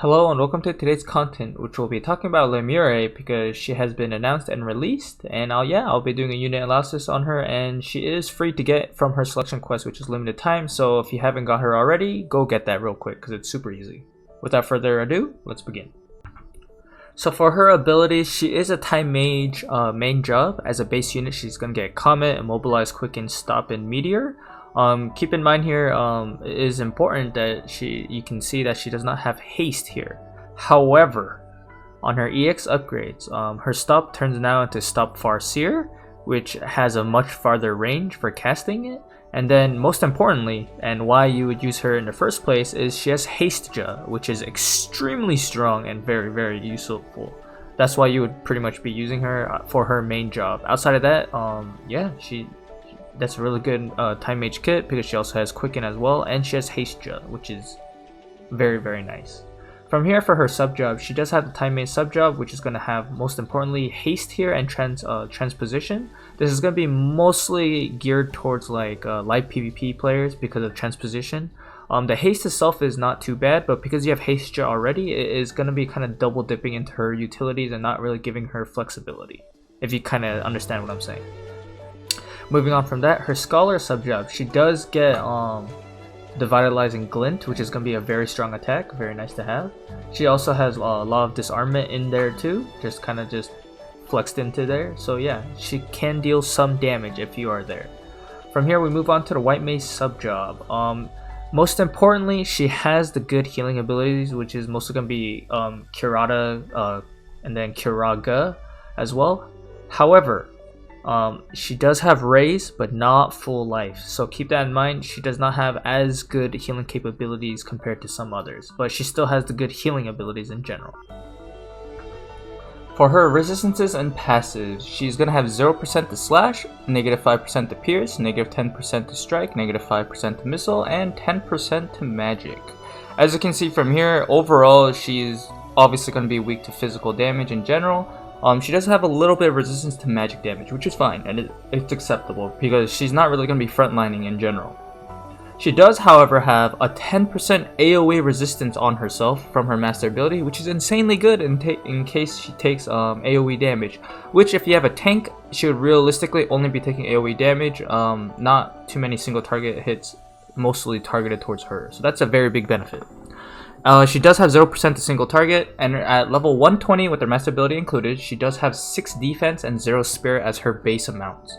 Hello and welcome to today's content, which will be talking about Lemuré because she has been announced and released, and I'll be doing a unit analysis on her, and she is free to get from her selection quest, which is limited time, so if you haven't got her already, go get that real quick because it's super easy. Without further ado, let's begin. So for her abilities, she is a Time Mage main job. As a base unit, she's going to get Comet, Immobilize, Quicken, Stop, and Meteor. Keep in mind here, it is important that you can see that she does not have haste here. However, on her EX upgrades, her stop turns now into Stop Farseer, which has a much farther range for casting it. And then most importantly, and why you would use her in the first place, is she has haste Ja, which is extremely strong and very, very useful. That's why you would pretty much be using her for her main job. Outside of that, that's a really good Time Mage kit because she also has Quicken as well, and she has haste Ja, which is very, very nice. From here, for her sub job, she does have the Time Mage sub job, which is going to have, most importantly, haste here and transposition. This is going to be mostly geared towards like live PvP players because of transposition. The haste itself is not too bad, but because you have haste Ja already, it is going to be kind of double dipping into her utilities and not really giving her flexibility, if you kind of understand what I'm saying. Moving on from that, her Scholar sub-job, she does get the Vitalizing Glint, which is going to be a very strong attack, very nice to have. She also has Law of Disarmament in there too, just flexed into there. So yeah, she can deal some damage if you are there. From here, we move on to the White Mage sub-job. Most importantly, she has the good healing abilities, which is mostly going to be Curata and then Curaga as well. However, she does have raise, but not full life, so keep that in mind. She does not have as good healing capabilities compared to some others, but she still has the good healing abilities in general. For her resistances and passives, she's going to have 0% to slash, negative 5% to pierce, negative 10% to strike, negative 5% to missile, and 10% to magic. As you can see from here, overall she's obviously going to be weak to physical damage in general. She does have a little bit of resistance to magic damage, which is fine, and it's acceptable because she's not really going to be frontlining in general. She does, however, have a 10% AoE resistance on herself from her master ability, which is insanely good in case she takes AoE damage, which if you have a tank, she would realistically only be taking AoE damage, not too many single target hits, mostly targeted towards her, so that's a very big benefit. She does have 0% to single target, and at level 120 with her master ability included, she does have 6 defense and 0 spirit as her base amounts.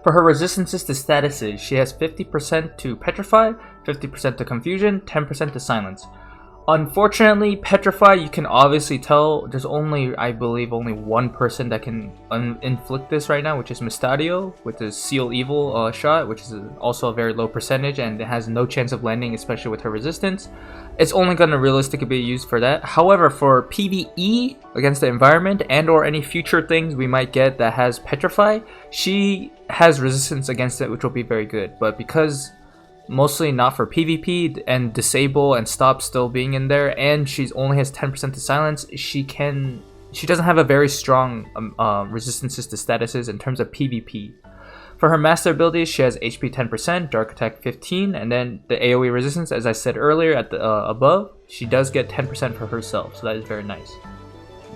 For her resistances to statuses, she has 50% to petrify, 50% to confusion, 10% to silence. Unfortunately, petrify, you can obviously tell there's only, I believe, only one person that can inflict this right now, which is Mystadio with the Seal Evil shot, which is also a very low percentage and it has no chance of landing, especially with her resistance. It's only going to realistically be used for that. However, for PvE against the environment and or any future things we might get that has petrify, she has resistance against it, which will be very good. But because mostly not for PvP and disable and stop still being in there, and she only has 10% to silence, she doesn't have a very strong resistances to statuses in terms of PvP. For her master abilities, she has HP 10%, Dark Attack 15, and then the AoE resistance, as I said earlier at the above, she does get 10% for herself, so that is very nice.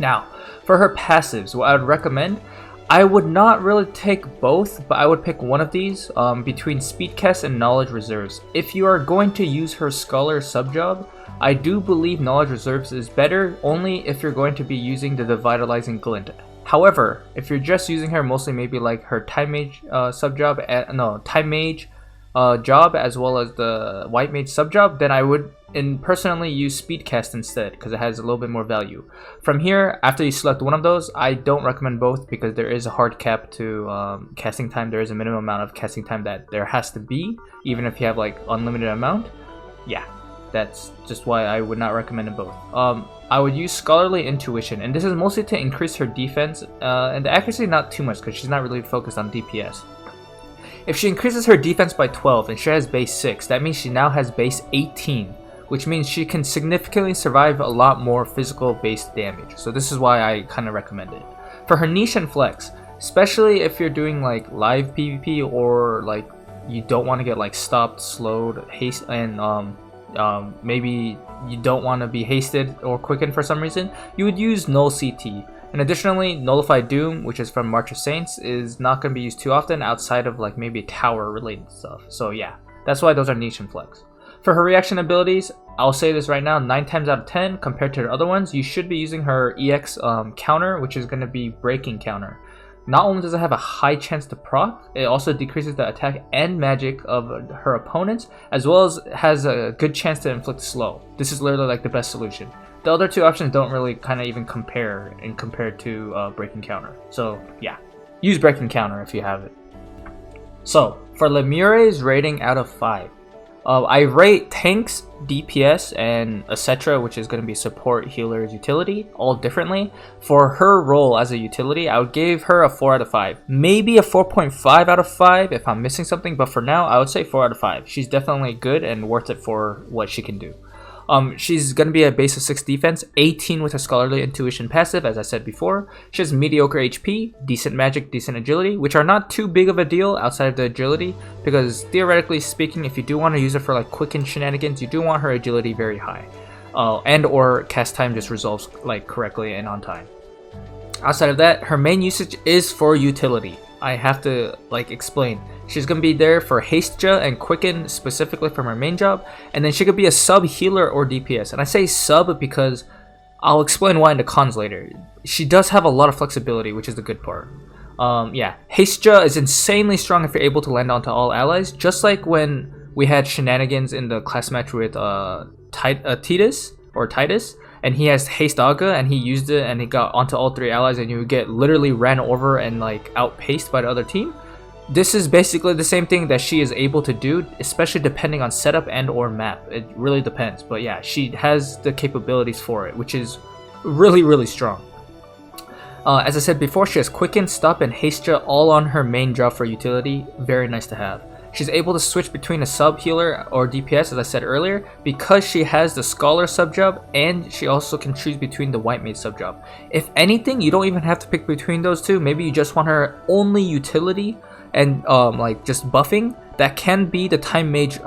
Now, for her passives, what I would recommend, I would not really take both, but I would pick one of these between Speedcast and Knowledge Reserves. If you are going to use her Scholar sub-job, I do believe Knowledge Reserves is better only if you're going to be using the Vitalizing Glint. However, if you're just using her mostly maybe like her Time Mage Time Mage job as well as the White Mage sub-job, then I would personally use Speedcast instead because it has a little bit more value. From here, after you select one of those, I don't recommend both because there is a hard cap to casting time. There is a minimum amount of casting time that there has to be, even if you have like unlimited amount. Yeah, that's just why I would not recommend them both. I would use Scholarly Intuition, and this is mostly to increase her defense, and the accuracy not too much because she's not really focused on DPS. If she increases her defense by 12 and she has base 6, that means she now has base 18, which means she can significantly survive a lot more physical based damage. So this is why I kind of recommend it. For her niche and flex, especially if you're doing like live PvP or like you don't want to get like stopped, slowed, haste, and maybe you don't want to be hasted or quickened for some reason, you would use Null CT. And additionally, Nullified Doom, which is from March of Saints, is not going to be used too often outside of like maybe tower related stuff. So yeah, that's why those are niche and flex. For her reaction abilities, I'll say this right now, 9 times out of 10 compared to the other ones, you should be using her EX counter, which is going to be breaking counter. Not only does it have a high chance to proc, it also decreases the attack and magic of her opponents, as well as has a good chance to inflict slow. This is literally like the best solution. The other two options don't really kind of even compare compared to breaking counter. So yeah, use breaking counter if you have it. So for Lemuré's rating out of 5, I rate tanks, DPS, and etc., which is going to be support, healers, utility, all differently. For her role as a utility, I would give her a 4 out of 5. Maybe a 4.5 out of 5 if I'm missing something, but for now, I would say 4 out of 5. She's definitely good and worth it for what she can do. She's going to be a base of 6 defense, 18 with a Scholarly Intuition passive, as I said before. She has mediocre HP, decent magic, decent agility, which are not too big of a deal outside of the agility, because theoretically speaking, if you do want to use her for like quicken shenanigans, you do want her agility very high. And or cast time just resolves like correctly and on time. Outside of that, her main usage is for utility. I have to like explain. She's going to be there for haste and quicken specifically from her main job, and then she could be a sub healer or DPS. And I say sub because I'll explain why in the cons later. She does have a lot of flexibility, which is the good part. Yeah, haste is insanely strong if you're able to land onto all allies, just like when we had shenanigans in the class match with Titus, and he has haste Aga and he used it and he got onto all 3 allies, and you would get literally ran over and like outpaced by the other team. This is basically the same thing that she is able to do, especially depending on setup and or map. It really depends, but yeah, she has the capabilities for it, which is really, really strong. As I said before, she has quicken, stop, and haste all on her main job for utility. Very nice to have. She's able to switch between a sub healer or DPS, as I said earlier, because she has the Scholar sub job, and she also can choose between the White Mage sub job. If anything, you don't even have to pick between those two. Maybe you just want her only utility and like just buffing. That can be the Time Mage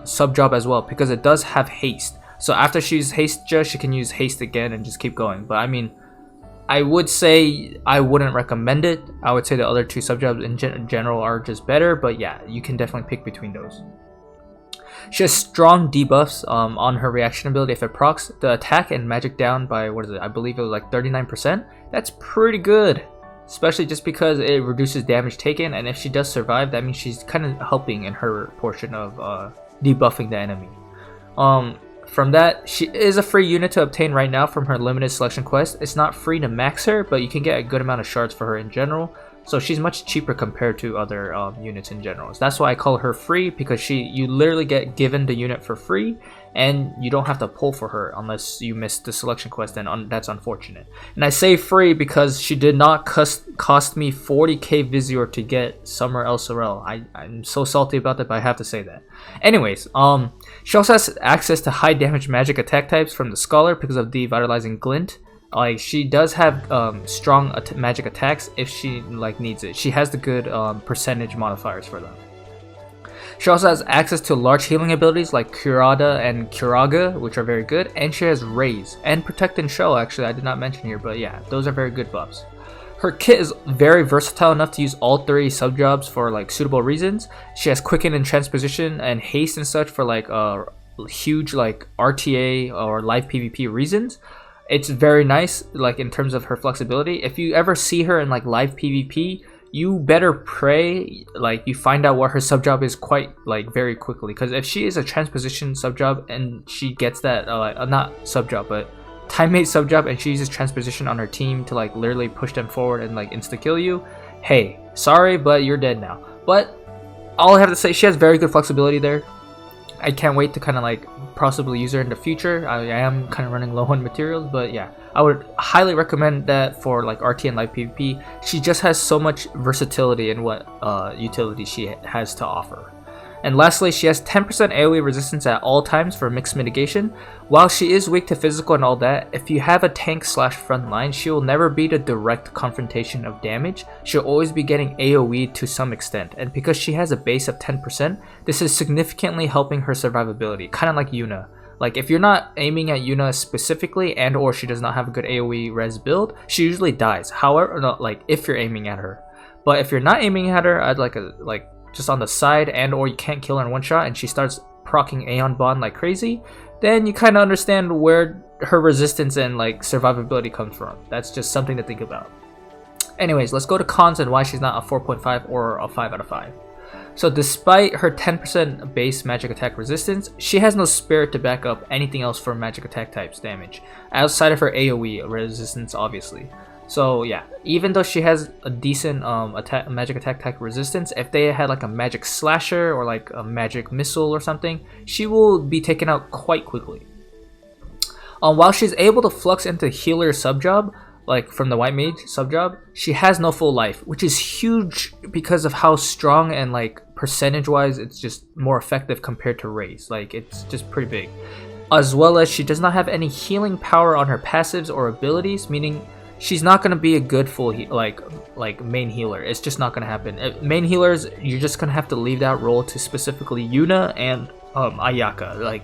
sub job as well, because it does have haste. So after she's haste, she can use haste again and just keep going. But I mean, I would say I wouldn't recommend it. I would say the other 2 sub jobs in general are just better, but yeah, you can definitely pick between those. She has strong debuffs on her reaction ability. If it procs the attack and magic down by, what is it, I believe it was like 39%. That's pretty good, especially just because it reduces damage taken, and if she does survive, that means she's kind of helping in her portion of debuffing the enemy. From that, she is a free unit to obtain right now from her limited selection quest. It's not free to max her, but you can get a good amount of shards for her in general. So she's much cheaper compared to other units in general. So that's why I call her free, because you literally get given the unit for free, and you don't have to pull for her unless you miss the selection quest, and that's unfortunate. And I say free because she did not cost me 40k Visior to get Summer El Sorel. I'm so salty about that, but I have to say that. Anyways, she also has access to high damage magic attack types from the Scholar because of the Vitalizing Glint. Like, she does have strong magic attacks if she like needs it. She has the good percentage modifiers for them. She also has access to large healing abilities like Kurada and Kuraga, which are very good, and she has Raise and Protect and Shell. Actually, I did not mention here, but yeah, those are very good buffs. Her kit is very versatile enough to use all 3 sub jobs for like suitable reasons. She has Quicken and Transposition and Haste and such for like huge like RTA or live PvP reasons. It's very nice, like in terms of her flexibility. If you ever see her in like live PvP, you better pray like you find out what her sub job is quite like very quickly, because if she is a transposition sub job and she gets that not sub job but time mate sub job, and she uses transposition on her team to like literally push them forward and like insta kill you, hey, sorry, but you're dead now. But all I have to say, she has very good flexibility there. I can't wait to kind of like possibly use her in the future. I am kind of running low on materials, but yeah, I would highly recommend that for like RT and live PvP. She just has so much versatility in what utility she has to offer. And lastly, she has 10% AoE resistance at all times for mixed mitigation. While she is weak to physical and all that, if you have a tank slash front line, she will never beat a direct confrontation of damage. She'll always be getting AoE to some extent. And because she has a base of 10%, this is significantly helping her survivability, kind of like Yuna. Like if you're not aiming at Yuna specifically and or she does not have a good AoE res build, she usually dies. However, not like if you're aiming at her. But if you're not aiming at her, I'd like just on the side and or you can't kill her in one shot and she starts proccing Aeon Bond like crazy, then you kind of understand where her resistance and like survivability comes from. That's just something to think about. Anyways, let's go to cons and why she's not a 4.5 or a 5 out of 5. So despite her 10% base magic attack resistance, she has no spirit to back up anything else for magic attack types damage, outside of her AoE resistance obviously. So yeah, even though she has a decent magic attack type resistance, if they had like a magic slasher or like a magic missile or something, she will be taken out quite quickly. While she's able to flux into healer subjob, like from the white mage subjob, she has no full life, which is huge because of how strong and like percentage wise it's just more effective compared to Raze. Like it's just pretty big. As well as she does not have any healing power on her passives or abilities, meaning she's not going to be a good full like main healer. It's just not going to happen. Main healers, you're just going to have to leave that role to specifically Yuna and Ayaka. Like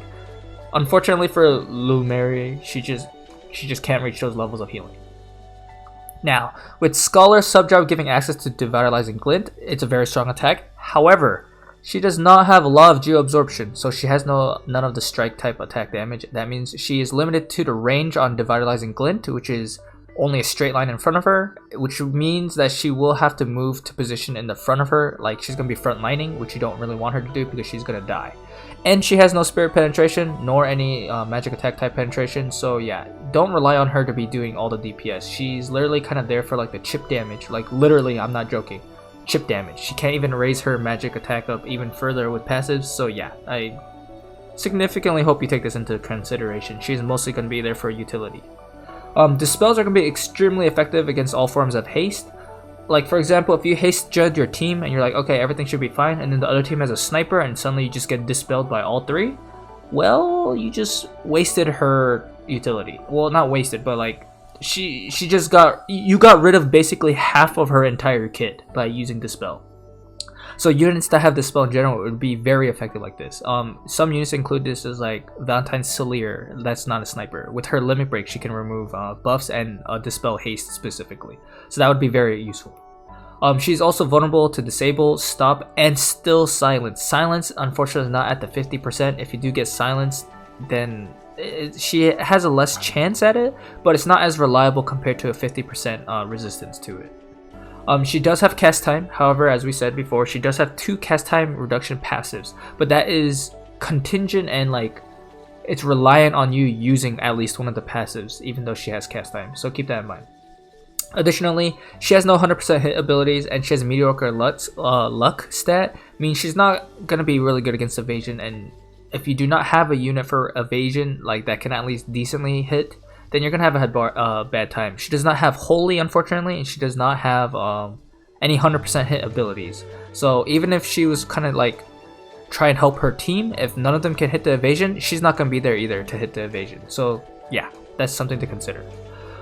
unfortunately for Lemuré, she just can't reach those levels of healing. Now, with Scholar subjob giving access to Devitalizing Glint, it's a very strong attack. However, she does not have a lot of geo-absorption, so she has none of the strike type attack damage. That means she is limited to the range on Devitalizing Glint, which is only a straight line in front of her, which means that she will have to move to position in the front of her, like she's going to be front lining, which you don't really want her to do because she's going to die. And she has no spirit penetration, nor any magic attack type penetration, so yeah, don't rely on her to be doing all the DPS. She's literally kind of there for like the chip damage, like literally, I'm not joking, chip damage. She can't even raise her magic attack up even further with passives, so yeah, I significantly hope you take this into consideration. She's mostly going to be there for utility. Dispels are going to be extremely effective against all forms of haste. Like for example, if you haste judge your team and you're like, okay, everything should be fine, and then the other team has a sniper and suddenly you just get dispelled by all three, well, you just wasted her utility. Well, not wasted, but like you got rid of basically half of her entire kit by using dispel. So units that have Dispel in general would be very effective like this. Some units include this as like Valentine's Celir, that's not a sniper. With her Limit Break, she can remove buffs and Dispel Haste specifically. So that would be very useful. She's also vulnerable to Disable, Stop, and Still Silence. Silence, unfortunately, is not at the 50%. If you do get silenced, then she has a less chance at it, but it's not as reliable compared to a 50% resistance to it. She does have cast time, however, as we said before, she does have 2 cast time reduction passives, but that is contingent and like it's reliant on you using at least one of the passives, even though she has cast time, so keep that in mind. Additionally, she has no 100% hit abilities and she has mediocre luck stat, meaning she's not going to be really good against evasion, and if you do not have a unit for evasion like that can at least decently hit, then you're gonna have a bad time. She does not have Holy, unfortunately, and she does not have any 100% hit abilities. So even if she was kind of like try and help her team, if none of them can hit the evasion, she's not gonna be there either to hit the evasion. So yeah, that's something to consider.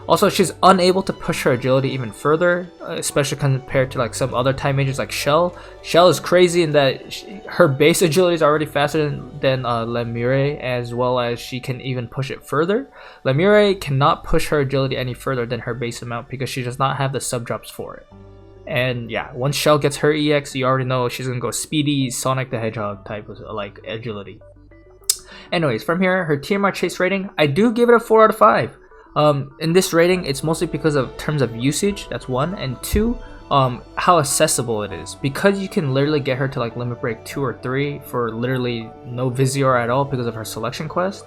Also, she's unable to push her agility even further, especially compared to like some other time mages like Shell. Shell is crazy in that her base agility is already faster than Lemuré, as well as she can even push it further. Lemuré cannot push her agility any further than her base amount because she does not have the sub-drops for it. And yeah, once Shell gets her EX, you already know she's gonna go speedy, Sonic the Hedgehog type of like agility. Anyways, from here, her TMR chase rating, I do give it a 4 out of 5. In this rating, it's mostly because of terms of usage, that's 1, and 2, how accessible it is. Because you can literally get her to like Limit Break 2 or 3 for literally no Vizier at all because of her selection quest.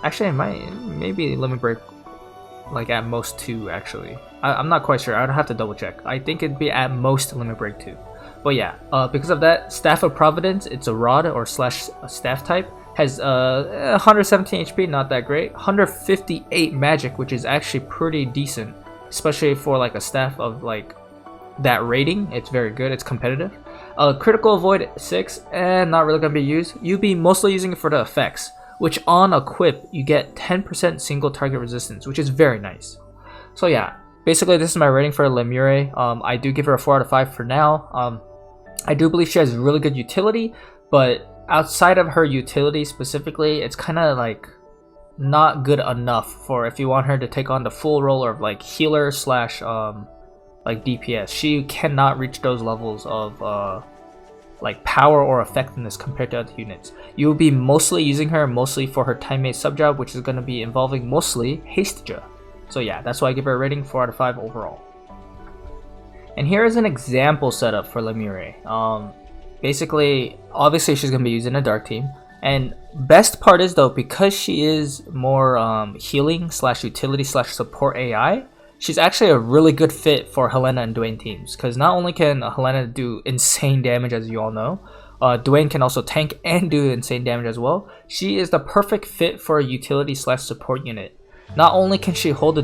Actually, maybe Limit Break like at most 2 actually. I'm not quite sure, I'd have to double check. I think it'd be at most Limit Break 2. But yeah, because of that, Staff of Providence, it's a rod or slash staff type. Has 117 HP, not that great. 158 magic, which is actually pretty decent, especially for like a staff of like that rating. It's very good, it's competitive. Critical avoid 6, and not really gonna be used. You'll be mostly using it for the effects, which on equip you get 10% single target resistance, which is very nice. So yeah, basically this is my rating for Lemuré. I do give her a 4 out of 5 for now. I do believe she has really good utility, but outside of her utility specifically, it's kind of like not good enough for if you want her to take on the full role of like healer slash like DPS. She cannot reach those levels of like power or effectiveness compared to other units. You will be mostly using her mostly for her teammate sub job, which is going to be involving mostly haste job. So yeah, that's why I give her a rating 4 out of 5 overall. And here is an example setup for Lemuré. Basically, obviously she's going to be using a dark team. And best part is though, because she is more healing slash utility slash support AI, she's actually a really good fit for Helena and Dwayne teams. Because not only can Helena do insane damage, as you all know, Dwayne can also tank and do insane damage as well. She is the perfect fit for a utility slash support unit. Not only can she hold the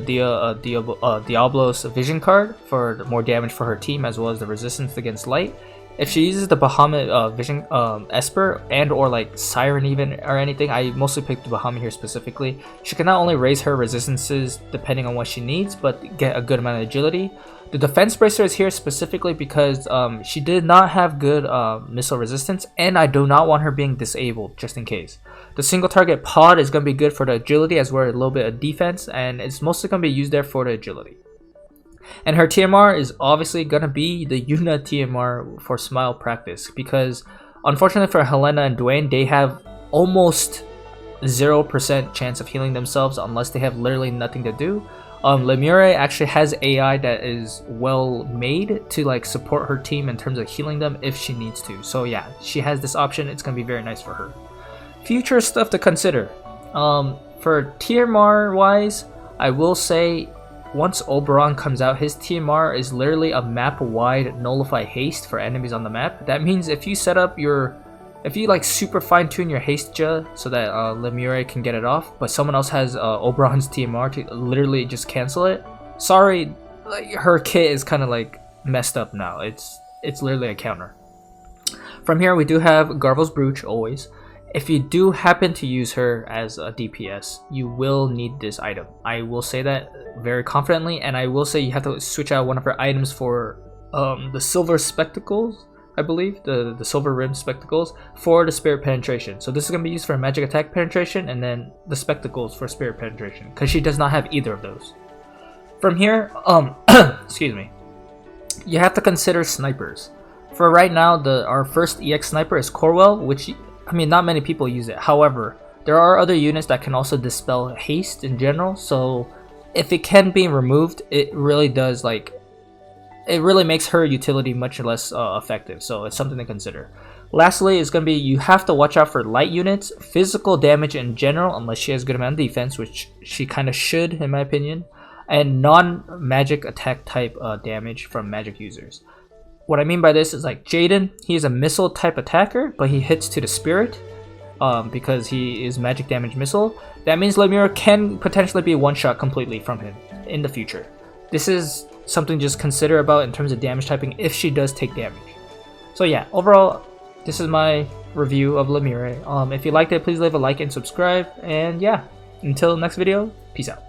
Diablo's vision card for more damage for her team, as well as the resistance against light. If she uses the Bahamut vision Esper and or like Siren even or anything, I mostly picked the Bahamut here specifically. She can not only raise her resistances depending on what she needs, but get a good amount of agility. The defense bracer is here specifically because she did not have good missile resistance, and I do not want her being disabled just in case. The single target pod is going to be good for the agility as well as a little bit of defense, and it's mostly going to be used there for the agility. And her TMR is obviously going to be the Yuna TMR for Smile Practice, because unfortunately for Helena and Dwayne, they have almost 0% chance of healing themselves unless they have literally nothing to do. Lemuré actually has AI that is well made to like support her team in terms of healing them if she needs to. So yeah, she has this option. It's going to be very nice for her. Future stuff to consider. For TMR wise, I will say once Oberon comes out, his TMR is literally a map-wide nullify haste for enemies on the map. That means if you set up if you like super fine-tune your haste ja so that Lemuré can get it off, but someone else has Oberon's TMR to literally just cancel it, sorry, like, her kit is kind of like messed up now. It's literally a counter. From here we do have Garvel's Brooch always. If you do happen to use her as a DPS, you will need this item. I will say that very confidently, and I will say you have to switch out one of her items for the silver spectacles, I believe, the silver rim spectacles for the spirit penetration. So this is going to be used for magic attack penetration, and then the spectacles for spirit penetration, because she does not have either of those. From here, excuse me, you have to consider snipers. For right now, our first EX sniper is Corwell, which, I mean, not many people use it. However, there are other units that can also dispel haste in general, so if it can be removed, it really does, like, it really makes her utility much less effective, so it's something to consider. Lastly, it's going to be, you have to watch out for light units, physical damage in general, unless she has good amount of defense, which she kind of should, in my opinion, and non-magic attack type damage from magic users. What I mean by this is like Jaden, he is a missile type attacker, but he hits to the spirit because he is magic damage missile. That means Lemuré can potentially be one-shot completely from him in the future. This is something to just consider about in terms of damage typing if she does take damage. So yeah, overall, this is my review of Lemuré. If you liked it, please leave a like and subscribe. And yeah, until next video, peace out.